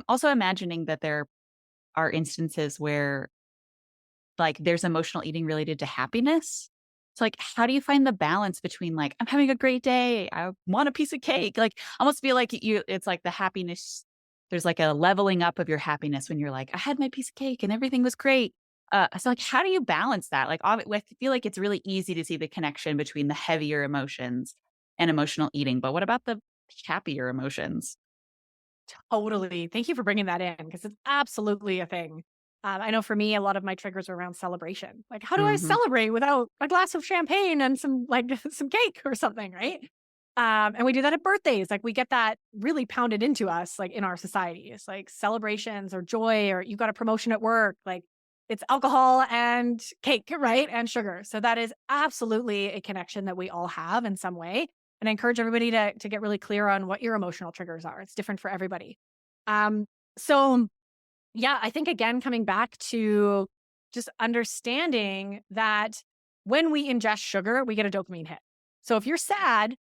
also imagining that there are instances where like there's emotional eating related to happiness. So like how do you find the balance between like I'm having a great day, I want a piece of cake, like almost feel like it's like the happiness, there's like a leveling up of your happiness when you're like I had my piece of cake and everything was great. So like how do you balance that? Like I feel like it's really easy to see the connection between the heavier emotions and emotional eating, but what about the happier emotions? Totally. Thank you for bringing that in because it's absolutely a thing. I know for me, a lot of my triggers are around celebration. Like, how do I Mhm. celebrate without a glass of champagne and some like some cake or something, right? And we do that at birthdays. Like, we get that really pounded into us, like in our society. It's like celebrations or joy, or you got a promotion at work. Like, it's alcohol and cake, right? And sugar. So that is absolutely a connection that we all have in some way. And I encourage everybody to get really clear on what your emotional triggers are. It's different for everybody. Um, so yeah, I think again, coming back to just understanding that when we ingest sugar, we get a dopamine hit. So if you're sad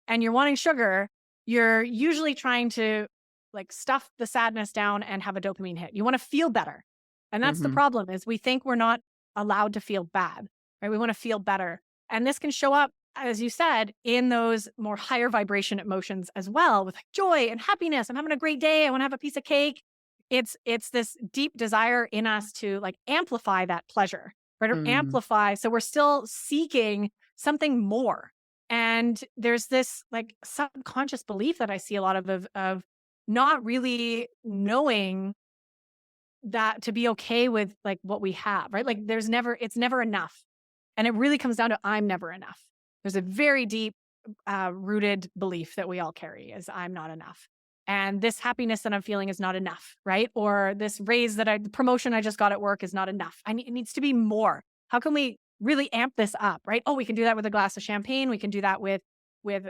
and you're wanting sugar, you're usually trying to like stuff the sadness down and have a dopamine hit. You want to feel better. And that's the Mhm. problem is we think we're not allowed to feel bad, right? We want to feel better. And this can show up, as you said, in those more higher vibration emotions as well, with like joy and happiness. I'm having a great day. I want to have a piece of cake. It's this deep desire in us to like amplify that pleasure, right? Or Mm. amplify. So we're still seeking something more. And there's this like subconscious belief that I see a lot of not really knowing that to be okay with like what we have, right? Like it's never enough. And it really comes down to I'm never enough. There's a very deep rooted belief that we all carry is I'm not enough. And this happiness that I'm feeling is not enough, right? Or this raise the promotion I just got at work is not enough. It needs to be more. How can we really amp this up, right? Oh, we can do that with a glass of champagne. We can do that with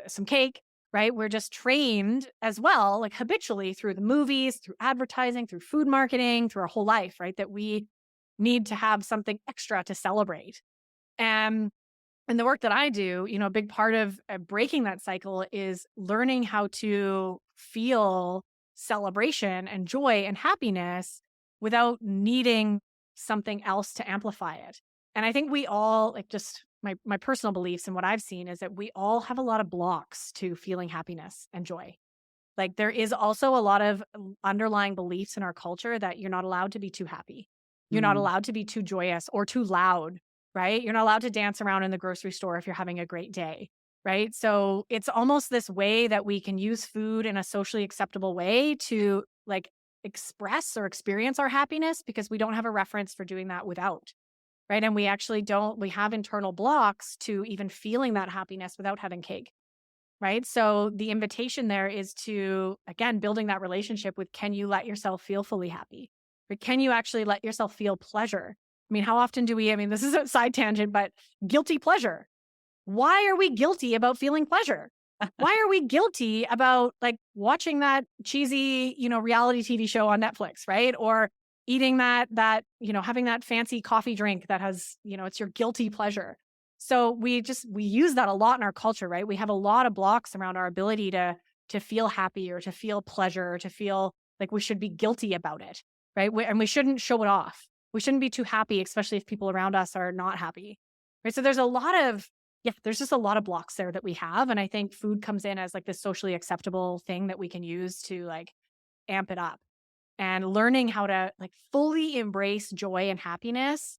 some cake, right? We're just trained as well, like habitually through the movies, through advertising, through food marketing, through our whole life, right? That we need to have something extra to celebrate. And in the work that I do, a big part of breaking that cycle is learning how to feel celebration and joy and happiness without needing something else to amplify it. And I think we all, like, just my personal beliefs and what I've seen is that we all have a lot of blocks to feeling happiness and joy. Like, there is also a lot of underlying beliefs in our culture that you're not allowed to be too happy. You're not Mm. allowed to be too joyous or too loud, right? You're not allowed to dance around in the grocery store if you're having a great day, right? So it's almost this way that we can use food in a socially acceptable way to, like, express or experience our happiness because we don't have a reference for doing that without, right? And we actually don't, we have internal blocks to even feeling that happiness without having cake. Right. So the invitation there is to, again, building that relationship with, can you let yourself feel fully happy? Or can you actually let yourself feel pleasure? I mean, how often do we, this is a side tangent, but guilty pleasure. Why are we guilty about feeling pleasure? Why are we guilty about, like, watching that cheesy, reality TV show on Netflix, right? Or eating having that fancy coffee drink that has, it's your guilty pleasure. So we use that a lot in our culture, right? We have a lot of blocks around our ability to feel happy or to feel pleasure or to feel like we should be guilty about it, right? And we shouldn't show it off. We shouldn't be too happy, especially if people around us are not happy, right? So there's just a lot of blocks there that we have. And I think food comes in as, like, this socially acceptable thing that we can use to, like, amp it up. And learning how to, like, fully embrace joy and happiness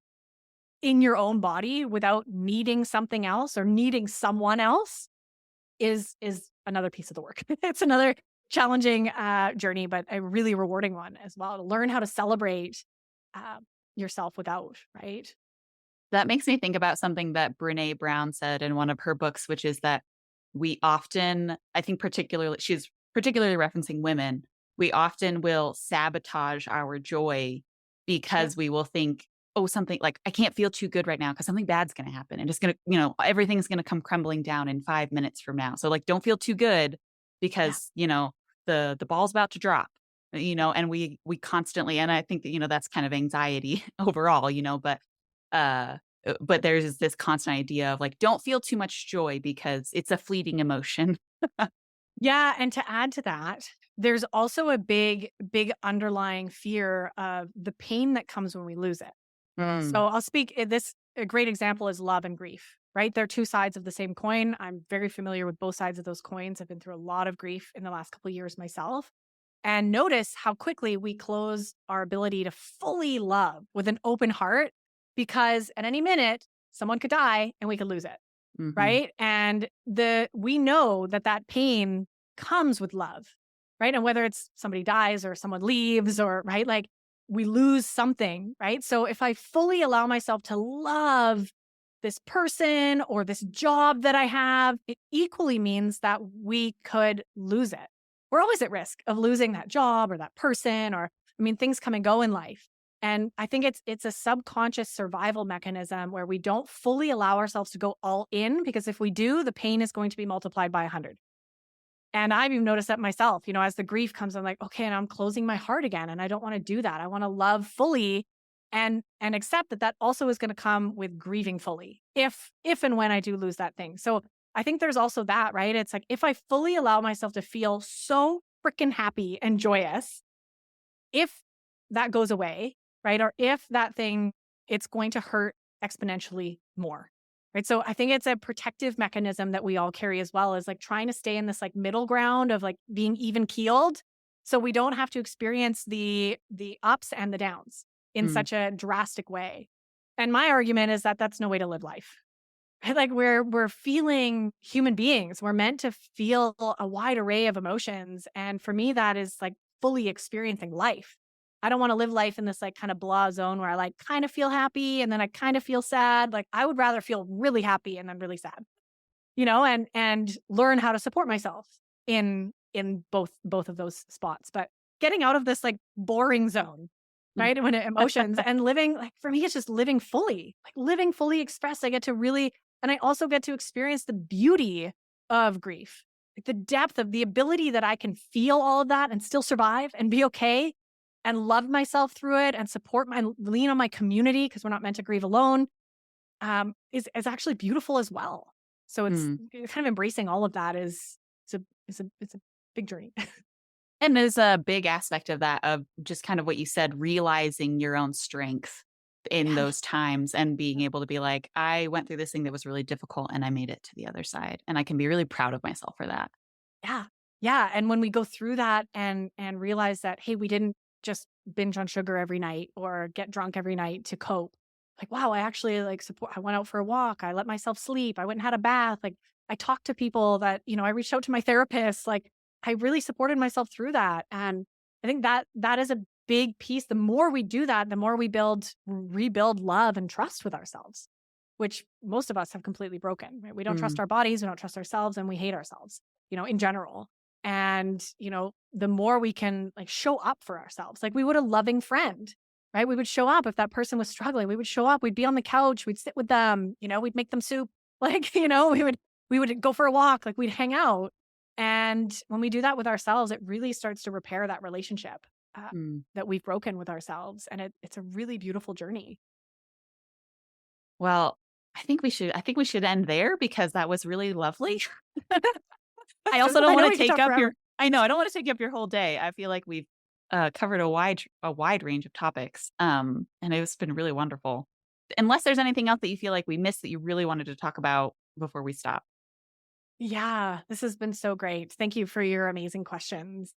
in your own body without needing something else or needing someone else is another piece of the work. It's another challenging journey, but a really rewarding one as well, to learn how to celebrate uh, yourself without, right? That makes me think about something that Brené Brown said in one of her books, which is that we often, I think particularly, she's particularly referencing women, we often will sabotage our joy Yep. because we will think, oh, something like, I can't feel too good right now because something bad's going to happen. And it's going to, everything's going to come crumbling down in 5 minutes from now. So, like, don't feel too good Yeah. because, the ball's about to drop. And we constantly, and I think that, that's kind of anxiety overall, uh, but there's this constant idea of, like, don't feel too much joy because it's a fleeting emotion. Yeah. And to add to that, there's also a big, big underlying fear of the pain that comes when we lose it. Mm. So I'll speak this a great example is love and grief, right? They're two sides of the same coin. I'm very familiar with both sides of those coins. I've been through a lot of grief in the last couple of years myself. And notice how quickly we close our ability to fully love with an open heart, because at any minute someone could die and we could lose it, Mhm. right? And we know that pain comes with love, right? And whether it's somebody dies or someone leaves, or, right, like, we lose something, right? So if I fully allow myself to love this person or this job that I have, it equally means that we could lose it. We're always at risk of losing that job or that person, or, things come and go in life. And I think it's a subconscious survival mechanism where we don't fully allow ourselves to go all in, because if we do, the pain is going to be multiplied by 100. And I've even noticed that myself, as the grief comes, I'm like, okay, and I'm closing my heart again. And I don't want to do that. I want to love fully and accept that also is going to come with grieving fully if and when I do lose that thing. So I think there's also that, right? It's like, if I fully allow myself to feel so freaking happy and joyous, if that goes away, right? Or if that thing, it's going to hurt exponentially more. Right. So I think it's a protective mechanism that we all carry as well, is, like, trying to stay in this, like, middle ground of, like, being even keeled. So we don't have to experience the ups and the downs in Mm. such a drastic way. And my argument is that that's no way to live life. Right? Like, we're feeling human beings. We're meant to feel a wide array of emotions. And for me, that is, like, fully experiencing life. I don't want to live life in this like kind of blah zone where I like kind of feel happy and then I kind of feel sad. Like I would rather feel really happy and then really sad, and learn how to support myself in both of those spots. But getting out of this like boring zone, Mm. right? When emotions and living, like for me, it's just living fully, like living fully expressed. I get to really, and I also get to experience the beauty of grief, like the depth of the ability that I can feel all of that and still survive and be okay and love myself through it and support my lean on my community because we're not meant to grieve alone, is actually beautiful as well. So Mm. it's kind of embracing all of that it's a big journey. And there's a big aspect of that, of just kind of what you said, realizing your own strength in Yeah. those times and being able to be like, I went through this thing that was really difficult and I made it to the other side. And I can be really proud of myself for that. Yeah. Yeah, and when we go through that and realize that, hey, we didn't just binge on sugar every night or get drunk every night to cope. Like, wow, I actually like support I went out for a walk, I let myself sleep, I went and had a bath, like I talked to people that, I reached out to my therapist, like I really supported myself through that. And I think that is a big piece. The more we do that, the more we rebuild love and trust with ourselves, which most of us have completely broken, right? We don't Mm. trust our bodies, we don't trust ourselves, and we hate ourselves, in general. And, the more we can like show up for ourselves, like we would a loving friend, right? We would show up if that person was struggling. We would show up, we'd be on the couch, we'd sit with them, we'd make them soup. Like, we would go for a walk, like we'd hang out. And when we do that with ourselves, it really starts to repair that relationship Mm. that we've broken with ourselves. And it's a really beautiful journey. Well, I think we should end there because that was really lovely. I So also don't I know want we to could take talk up forever. I don't want to take up your whole day. I feel like we've covered a wide range of topics. And it's been really wonderful. Unless there's anything else that you feel like we missed that you really wanted to talk about before we stop. Yeah, this has been so great. Thank you for your amazing questions.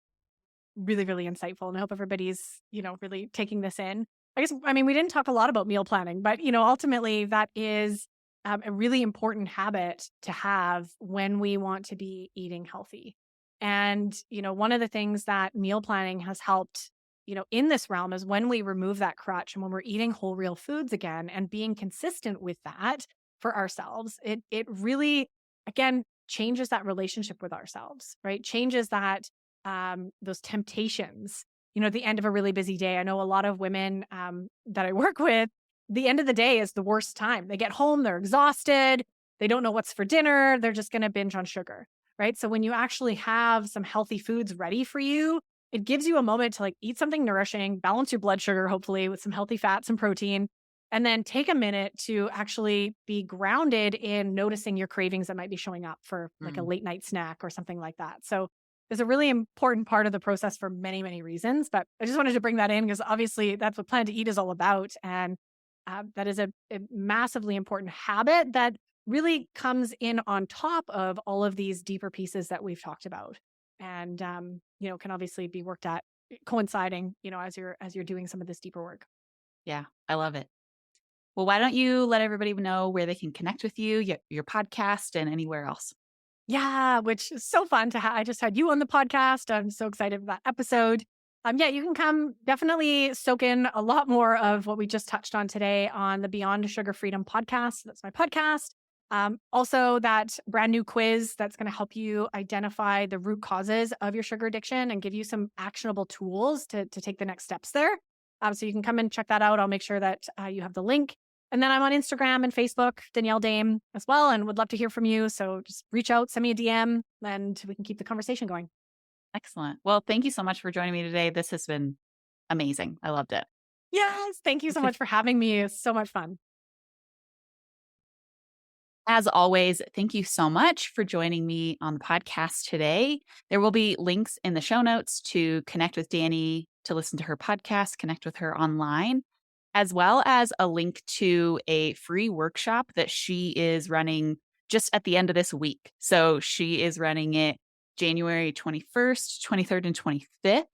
Really, really insightful. And I hope everybody's, really taking this in. I mean, we didn't talk a lot about meal planning, but, ultimately that is a really important habit to have when we want to be eating healthy. And, one of the things that meal planning has helped, in this realm is when we remove that crutch and when we're eating whole, real foods again and being consistent with that for ourselves, it really, again, changes that relationship with ourselves, right? Changes those temptations, at the end of a really busy day. I know a lot of women that I work with, the end of the day is the worst time. They get home, they're exhausted, they don't know what's for dinner, they're just going to binge on sugar, right? So when you actually have some healthy foods ready for you, it gives you a moment to like eat something nourishing, balance your blood sugar, hopefully with some healthy fats and protein, and then take a minute to actually be grounded in noticing your cravings that might be showing up for like a Mm. late night snack or something like that. So is a really important part of the process for many, many reasons. But I just wanted to bring that in because obviously that's what Plan to Eat is all about. And that is a massively important habit that really comes in on top of all of these deeper pieces that we've talked about. And, can obviously be worked at coinciding, as you're doing some of this deeper work. Yeah, I love it. Well, why don't you let everybody know where they can connect with you, your podcast, and anywhere else? Yeah, which is so fun to have. I just had you on the podcast. I'm so excited for that episode. Yeah, you can come definitely soak in a lot more of what we just touched on today on the Beyond Sugar Freedom podcast. That's my podcast. Also, that brand new quiz that's going to help you identify the root causes of your sugar addiction and give you some actionable tools to take the next steps there. So you can come and check that out. I'll make sure that you have the link. And then I'm on Instagram and Facebook, Danielle Daem as well, and would love to hear from you. So just reach out, send me a DM, and we can keep the conversation going. Excellent. Well, thank you so much for joining me today. This has been amazing. I loved it. Yes. Thank you so much for having me. It's so much fun. As always, thank you so much for joining me on the podcast today. There will be links in the show notes to connect with Dani, to listen to her podcast, connect with her online, as well as a link to a free workshop that she is running just at the end of this week. So she is running it January 21st, 23rd, and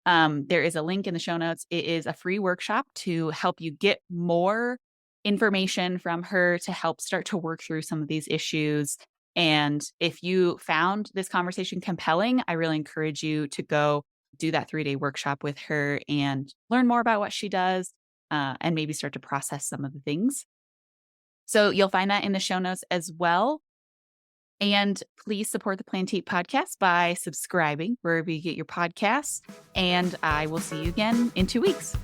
25th. There is a link in the show notes. It is a free workshop to help you get more information from her to help start to work through some of these issues. And if you found this conversation compelling, I really encourage you to go do that 3-day workshop with her and learn more about what she does and maybe start to process some of the things. So you'll find that in the show notes as well. And please support the Plan to Eat podcast by subscribing wherever you get your podcasts. And I will see you again in 2 weeks.